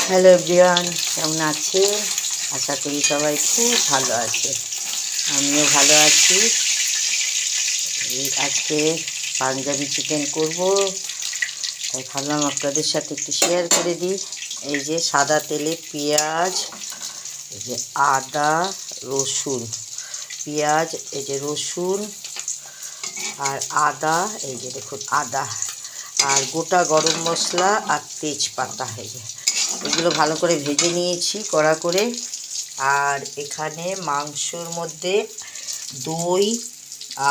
Hello everyone, কেমন আছেন? আশা করি সবাই খুব ভালো আছে। আমিও ভালো আছি। আজকে পাঞ্জাবি চিকেন করব, তাই ভাবলাম আপনাদের সাথে একটু শেয়ার করে দিই। এই যে সাদা তেলে পেঁয়াজ, এই যে আদা রসুন, পেঁয়াজ, এই যে রসুন আর আদা, এই যে দেখুন আদা আর গোটা গরম মশলা আর তেজপাতা, এই যে এগুলো ভালো করে ভেজে নিয়েছি কড়া করে। আর এখানে মাংসর মধ্যে দই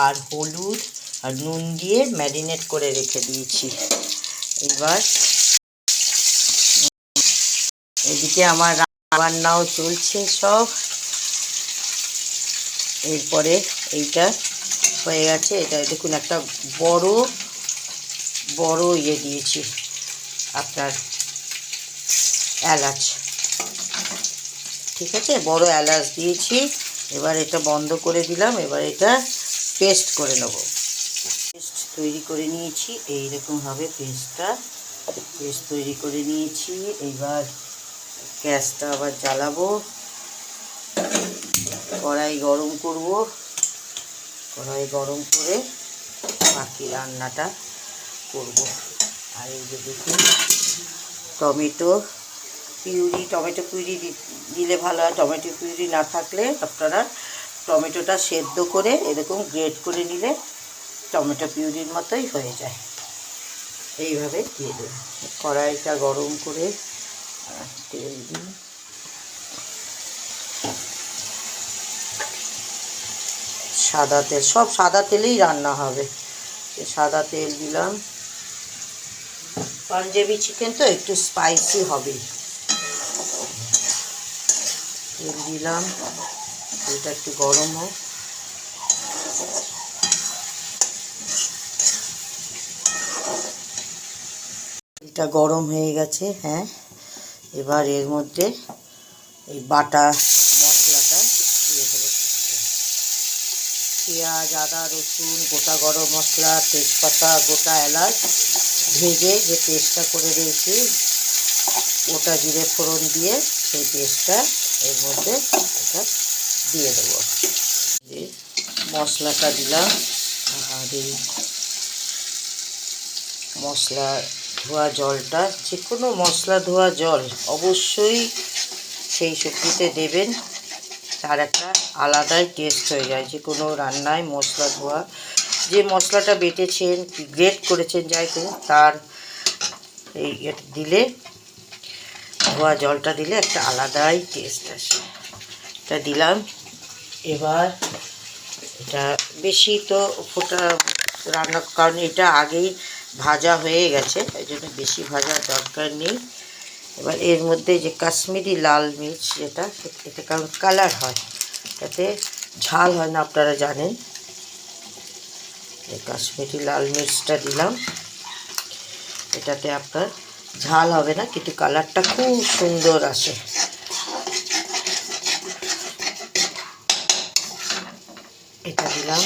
আর হলুদ আর নুন দিয়ে ম্যারিনেট করে রেখে দিয়েছি। এবার এদিকে আমার রান্নাও চলছে সব। এরপরে এইটা হয়ে গেছে। এটা দেখুন একটা বড় বড় দিয়েছি আপনার এলাচ, ঠিক আছে, বড় এলাচ দিয়েছি। এবার এটা বন্ধ করে দিলাম। এবার এটা পেস্ট করে নেব। পেস্ট তৈরি করে নিয়েছি, এইরকমভাবে পেস্ট তৈরি করে নিয়েছি। এবার গ্যাসটা আবার জ্বালাবো, কড়াই গরম করব। কড়াই গরম করে বাকি রান্নাটা করব। আর এই যে দেখুন টমেটো পিউরি দিলে ভালো হয়। টমেটো পিউরি না থাকলে আপনারা টমেটোটা সেদ্ধ করে এরকম গ্রেট করে নিলে টমেটো পিউরির মতোই হয়ে যায়। এইভাবে দিয়ে দেব। কড়াইটা গরম করে তেল দিই। সাদা তেল, সব সাদা তেলেই রান্না হবে। সাদা তেল দিলাম। পাঞ্জাবি চিকেন তো একটু স্পাইসি হবে। তেল দিলাম, তেলটা একটু গরম হোক। এটা গরম হয়ে গেছে। হ্যাঁ, এবার এর মধ্যে এই বাটা মশলাটা দিয়ে দেবো। পেঁয়াজ, আদা রসুন, গোটা গরম মশলা, তেজপাতা, গোটা এলাচ ভেজে যে পেস্টটা করে দিয়েছি, ওটা জিরে ফোড়ন দিয়ে সেই পেস্টটা এর মধ্যে এটা দিয়ে দেবো। যে মশলাটা দিলাম। আর এই মশলা ধোয়া জলটা, যে কোনো মশলা ধোয়া জল অবশ্যই সেই সবজিতে দেবেন। তার একটা আলাদাই টেস্ট হয়ে যায়। যে কোনো রান্নায় মশলা ধোয়া, যে মশলাটা বেটেছেন কি গ্রেট করেছেন যাই করুন, তার এই দিলে, ধোয়া জলটা দিলে একটা আলাদাই টেস্ট আসে। এটা দিলাম। এবার এটা বেশি তো ফোটা রান্না, কারণ এটা আগেই ভাজা হয়ে গেছে, এই জন্য বেশি ভাজার দরকার নেই। এবার এর মধ্যে যে কাশ্মীরি লাল মির্চ, যেটা এতে কারণ কালার হয়, এতে ঝাল হয় না, আপনারা জানেন। এই কাশ্মীরি লাল মির্চটা দিলাম। এটাতে আপনার ঝাল হবে না, কিন্তু কালারটা খুব সুন্দর আসে। এটা দিলাম,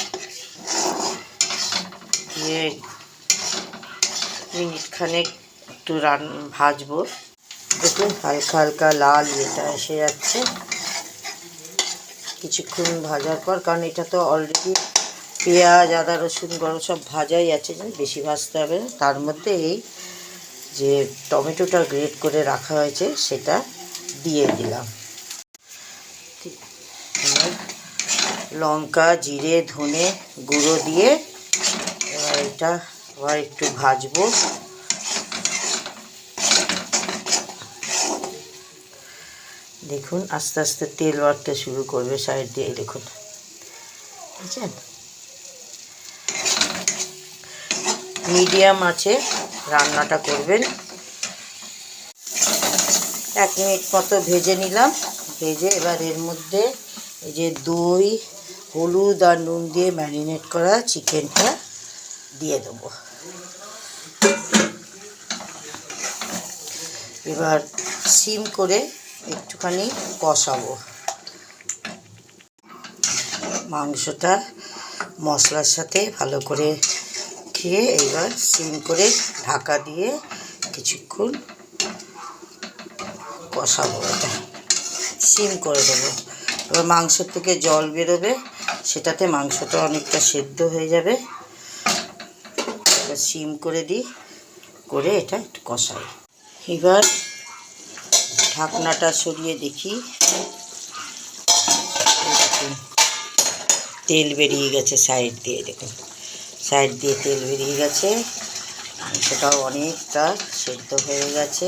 দিয়ে মিনিটখানেক একটু ভাজবো। দেখুন হালকা হালকা লাল এটা এসে যাচ্ছে কিছুক্ষণ ভাজার পর, কারণ এটা তো অলরেডি পেঁয়াজ, আদা রসুন গরম সব ভাজাই আছে, বেশি ভাজতে হবে না। তার মধ্যে এই যে টমেটোটা গ্রেট করে রাখা হয়েছে সেটা দিয়ে দিলাম। লঙ্কা, জিরে, ধনে গুঁড়ো দিয়ে এবার এটা আবার একটু ভাজবো। দেখুন আস্তে আস্তে তেল বাড়তে শুরু করবে সাইড দিয়ে, দেখুন বুঝছেন। মিডিয়াম আছে রান্নাটা করবেন। 1 মিনিট মতো ভেজে নিলাম। ভেজে এবার এর মধ্যে এই যে দই, হলুদ আর নুন দিয়ে ম্যারিনেট করা চিকেনটা দিয়ে দেবো। এবার সিম করে একটুখানি কষাবো। মাংসটা মশলার সাথে ভালো করে খেয়ে এবার সিম করে ঢাকা দিয়ে কিছুক্ষণ কষাবো, এটা সিম করে দেবো। এবার মাংসের থেকে জল বেরোবে, সেটাতে মাংসটা অনেকটা সেদ্ধ হয়ে যাবে। এবার সিম করে দিই, করে এটা একটু কষাই। এবার ঢাকনাটা সরিয়ে দেখি, তেল বেরিয়ে গেছে সাইড দিয়ে, দেখুন সাইড দিয়ে তেল বেরিয়ে গেছে। মাংসটাও অনেকটা সেদ্ধ হয়ে গেছে।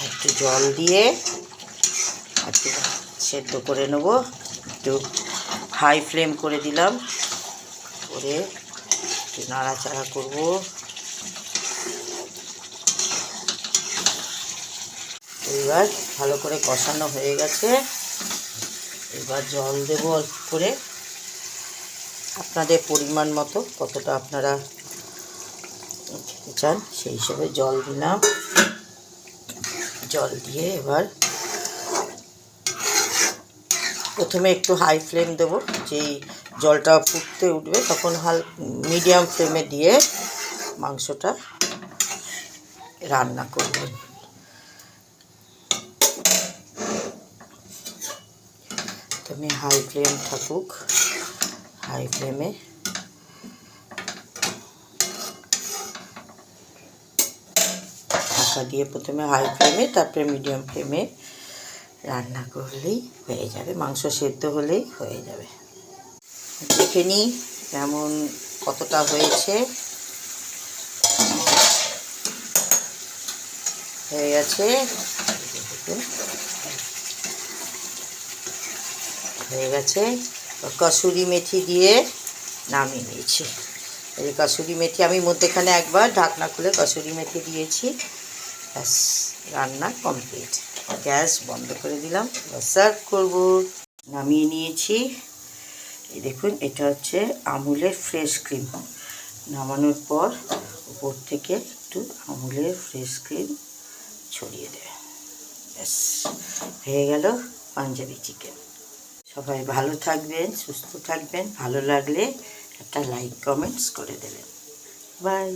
একটু জল দিয়ে একটু সেদ্ধ করে নেব। একটু হাই ফ্লেম করে দিলাম, করে একটু নাড়াচাড়া করব। এবার ভালো করে কষানো হয়ে গেছে। এবার জল দেব অল্প করে, আপনাদের পরিমাণ মতো, কতটা আপনারা খেতে চান সেই হিসেবে জল দিলাম। জল দিয়ে এবার প্রথমে একটু হাই ফ্লেম দেবো, যেই জলটা ফুটতে উঠবে তখন মিডিয়াম ফ্লেমে দিয়ে মাংসটা রান্না করবেন। প্রথমে হাই ফ্লেম থাকুক, হাই ফ্লেমে ঢাকা দিয়ে প্রথমে হাই ফ্লেমে তারপরে মিডিয়াম ফ্লেমে রান্না করলেই হয়ে যাবে, মাংস সেদ্ধ হলেই হয়ে যাবে। দেখে নিই কেমন কতটা হয়েছে। হয়ে গেছে, হয়ে গেছে। কসুরি মেথি দিয়ে নামিয়ে নিয়েছি। এই কসুরি মেথি আমি মধ্যেখানে একবার ঢাকনা খুলে কসুরি মেথি দিয়েছি। ব্যাস, রান্না কমপ্লিট। গ্যাস বন্ধ করে দিলাম, এবার সার্ভ করবো। নামিয়ে নিয়েছি। এই দেখুন, এটা হচ্ছে আমুলের ফ্রেশ ক্রিম। নামানোর পর উপর থেকে একটু আমুলের ফ্রেশ ক্রিম ছড়িয়ে দেবে। ব্যাস, হয়ে গেল পাঞ্জাবি চিকেন। সবাই ভালো থাকবেন, সুস্থ থাকবেন। ভালো লাগলে একটা লাইক কমেন্টস করে দেবেন। বাই।